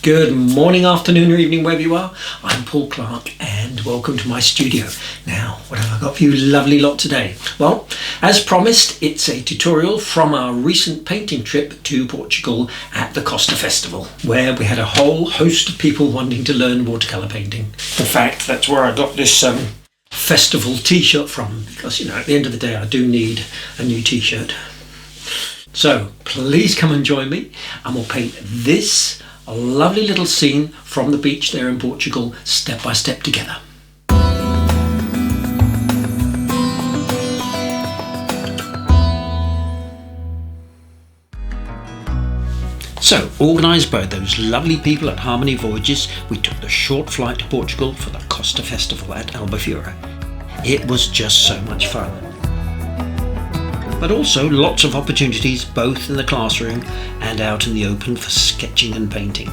Good morning, afternoon or evening, wherever you are. I'm Paul Clark and welcome to my studio. Now, what have I got for you lovely lot today? Well, as promised, it's a tutorial from our recent painting trip to Portugal at the Costa Festival, where we had a whole host of people wanting to learn watercolour painting. In fact, that's where I got this festival t-shirt from, because, at the end of the day, I do need a new t-shirt. So please come and join me and we'll paint this lovely little scene from the beach there in Portugal, step by step together. So, organised by those lovely people at Harmony Voyages, we took the short flight to Portugal for the Costa Festival at Albufeira. It was just so much fun. But also lots of opportunities both in the classroom and out in the open for sketching and painting.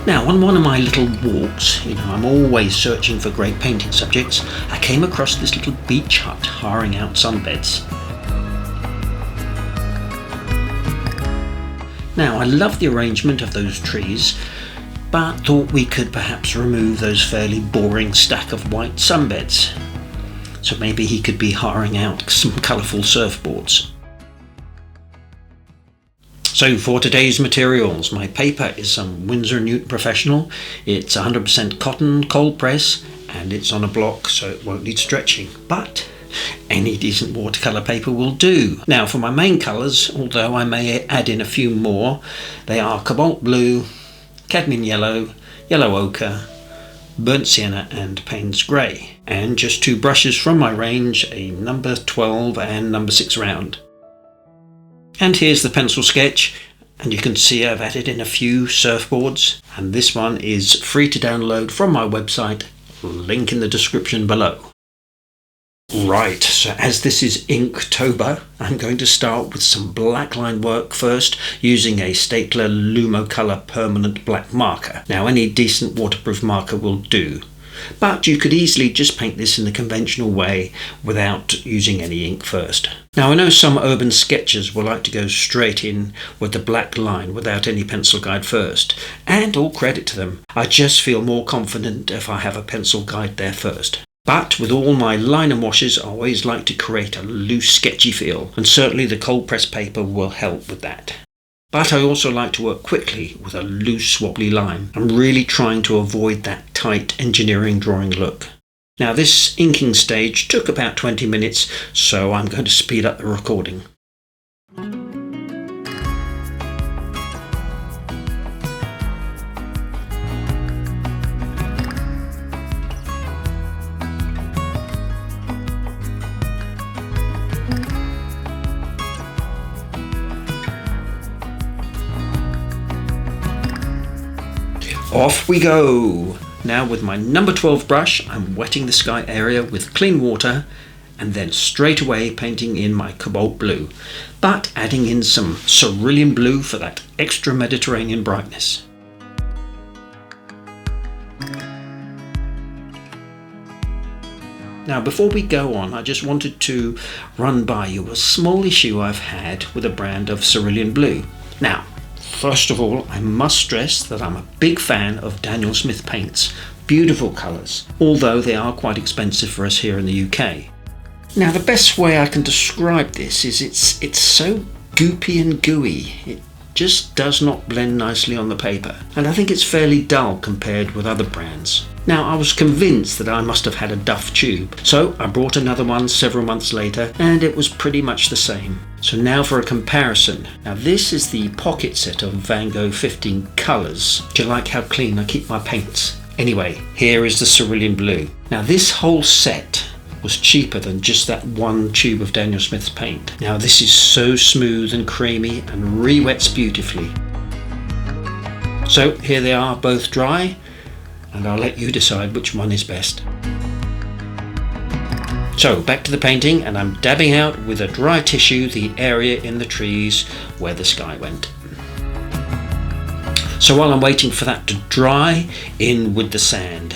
Now, on one of my little walks, I'm always searching for great painting subjects, I came across this little beach hut hiring out sunbeds. Now, I love the arrangement of those trees, but thought we could perhaps remove those fairly boring stack of white sunbeds. So maybe he could be hiring out some colourful surfboards. So for today's materials, my paper is some Winsor & Newton Professional. It's 100% cotton, cold press, and it's on a block so it won't need stretching. But any decent watercolour paper will do. Now for my main colours, although I may add in a few more, they are cobalt blue, cadmium yellow, yellow ochre, burnt sienna and Payne's grey. And just two brushes from my range, a number 12 and number 6 round. And here's the pencil sketch, and you can see I've added in a few surfboards, and this one is free to download from my website, link in the description below. Right, so as this is Inktober, I'm going to start with some black line work first using a Staedtler Lumocolor permanent black marker. Now any decent waterproof marker will do, but you could easily just paint this in the conventional way without using any ink first. Now I know some urban sketchers will like to go straight in with the black line without any pencil guide first, and all credit to them. I just feel more confident if I have a pencil guide there first. But with all my liner washes, I always like to create a loose, sketchy feel, and certainly the cold press paper will help with that. But I also like to work quickly with a loose, wobbly line. I'm really trying to avoid that tight engineering drawing look. Now this inking stage took about 20 minutes, so I'm going to speed up the recording. Off we go! Now with my number 12 brush, I'm wetting the sky area with clean water and then straight away painting in my cobalt blue, but adding in some cerulean blue for that extra Mediterranean brightness. Now before we go on, I just wanted to run by you a small issue I've had with a brand of cerulean blue. Now, first of all, I must stress that I'm a big fan of Daniel Smith paints. Beautiful colours, although they are quite expensive for us here in the UK. Now the best way I can describe this is it's so goopy and gooey. It just does not blend nicely on the paper, and I think it's fairly dull compared with other brands. Now I was convinced that I must have had a Duff tube, so I brought another one several months later and it was pretty much the same. So now for a comparison. Now this is the pocket set of Van Gogh 15 colours. Do you like how clean I keep my paints? Anyway, here is the cerulean blue. Now this whole set was cheaper than just that one tube of Daniel Smith's paint. Now this is so smooth and creamy and re-wets beautifully. So here they are, both dry, and I'll let you decide which one is best. So back to the painting, and I'm dabbing out with a dry tissue the area in the trees where the sky went. So while I'm waiting for that to dry, in with the sand.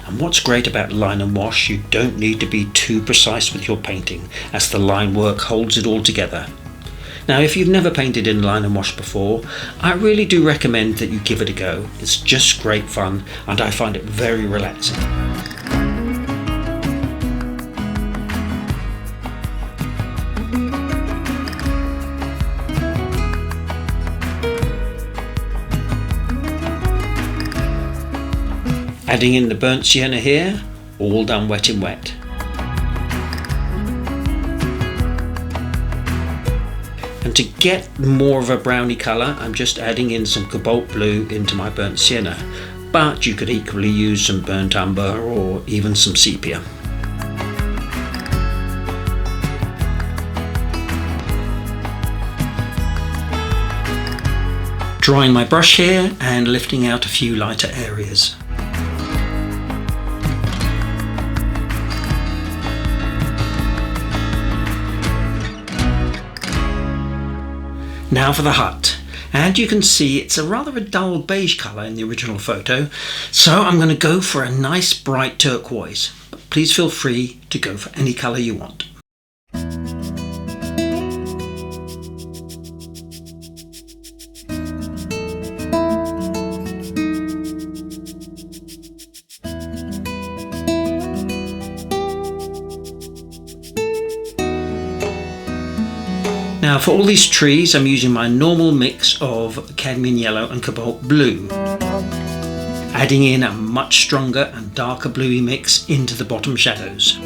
And And what's great about line and wash, you don't need to be too precise with your painting, as the line work holds it all together. Now, if you've never painted in line and wash before, I really do recommend that you give it a go. It's just great fun and I find it very relaxing. Adding in the burnt sienna here, all done wet in wet. And to get more of a browny colour, I'm just adding in some cobalt blue into my burnt sienna, but you could equally use some burnt umber or even some sepia. Drying my brush here and lifting out a few lighter areas. Now for the hut, and you can see it's rather a dull beige colour in the original photo, so I'm going to go for a nice bright turquoise, but please feel free to go for any colour you want. Now for all these trees, I'm using my normal mix of cadmium yellow and cobalt blue, adding in a much stronger and darker bluey mix into the bottom shadows.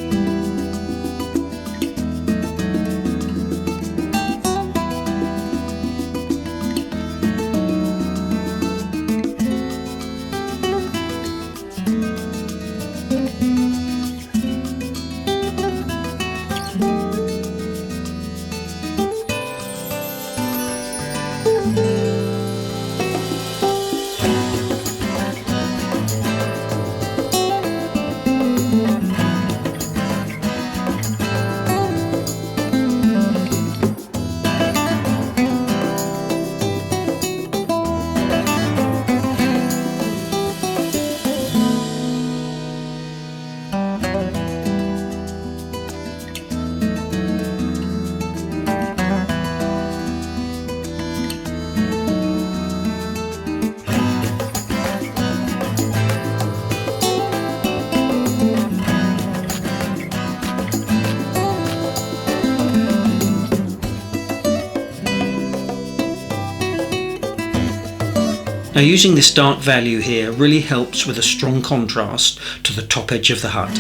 Now using this dark value here really helps with a strong contrast to the top edge of the hut.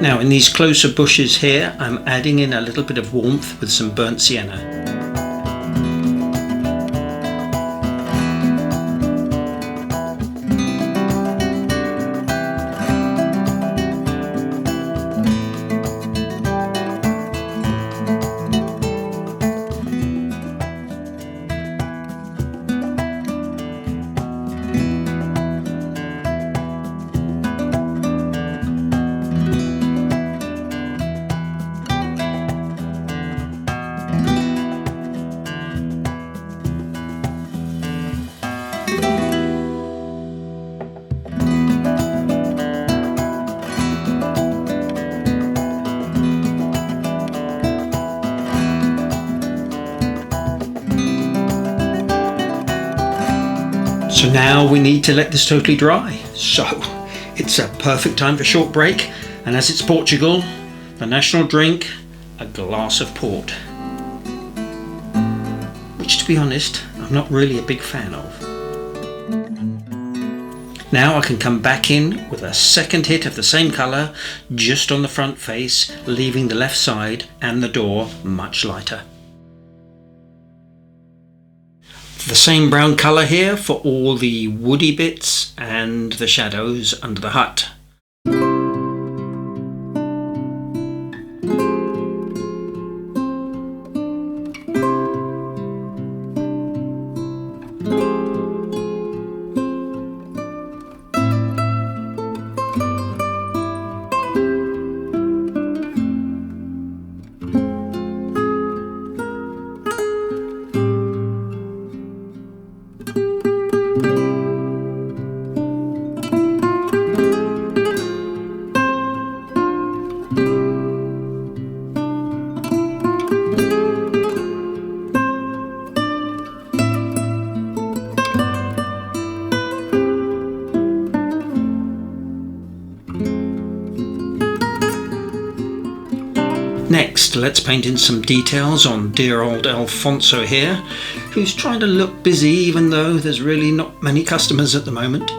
Now in these closer bushes here, I'm adding in a little bit of warmth with some burnt sienna. So now we need to let this totally dry. So it's a perfect time for a short break, and as it's Portugal, the national drink, a glass of port. Which, to be honest, I'm not really a big fan of. Now I can come back in with a second hit of the same colour just on the front face, leaving the left side and the door much lighter. The same brown colour here for all the woody bits and the shadows under the hut. Next, let's paint in some details on dear old Alfonso here, who's trying to look busy even though there's really not many customers at the moment.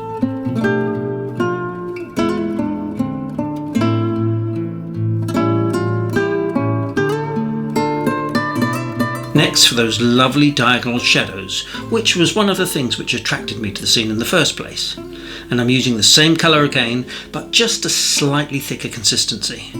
Next, for those lovely diagonal shadows, which was one of the things which attracted me to the scene in the first place. And I'm using the same colour again, but just a slightly thicker consistency.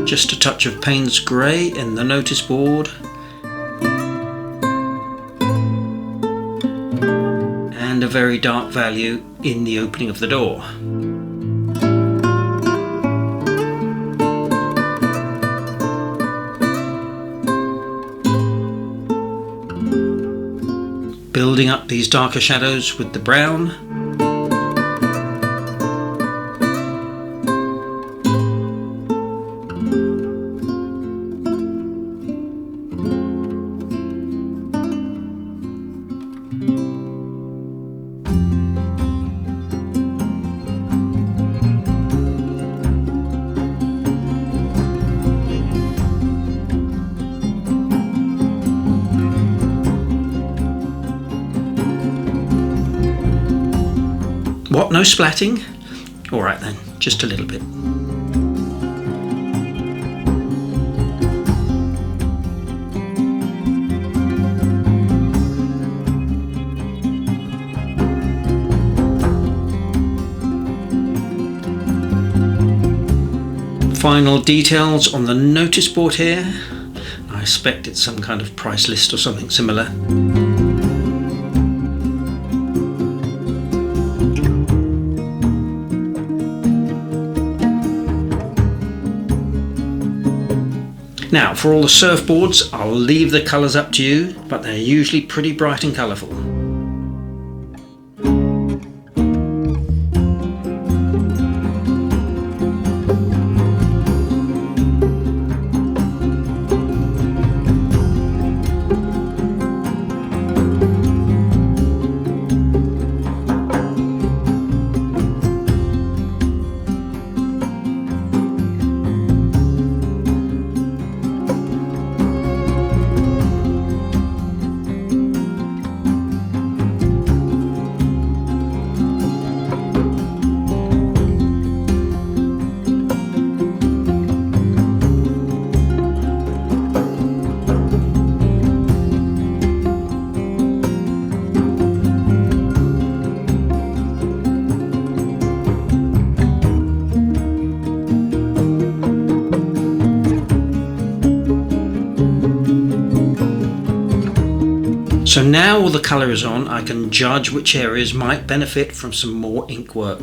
Just a touch of Payne's grey in the notice board, and a very dark value in the opening of the door. Building up these darker shadows with the brown. What, no splatting? Alright then, just a little bit. Final details on the notice board here. I expect it's some kind of price list or something similar. Now, for all the surfboards, I'll leave the colours up to you, but they're usually pretty bright and colourful. So now all the colour is on, I can judge which areas might benefit from some more ink work.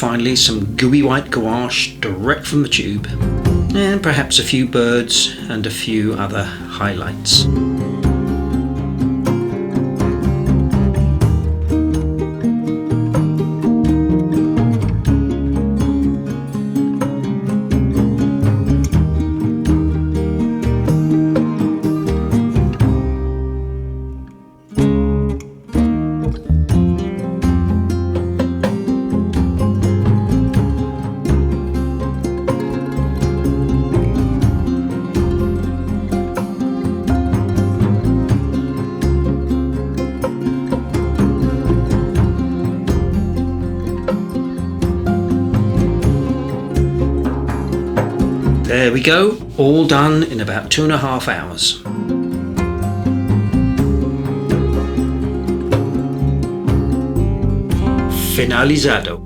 finally some gooey white gouache direct from the tube, and perhaps a few birds and a few other highlights. There we go, all done in about 2.5 hours. Finalizado.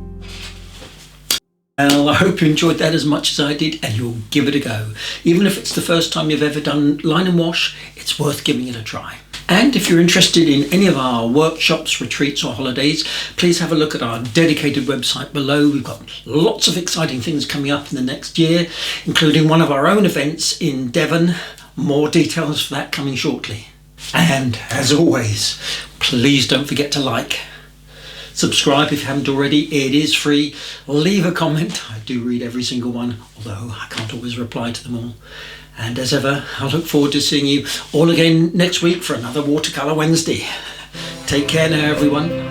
Well, I hope you enjoyed that as much as I did, and you'll give it a go. Even if it's the first time you've ever done line and wash, it's worth giving it a try. And if you're interested in any of our workshops, retreats or holidays, please have a look at our dedicated website below. We've got lots of exciting things coming up in the next year, including one of our own events in Devon. More details for that coming shortly. And as always, please don't forget to like, subscribe if you haven't already. It is free. Leave a comment. I do read every single one, although I can't always reply to them all. And as ever, I look forward to seeing you all again next week for another Watercolour Wednesday. Take care now, everyone.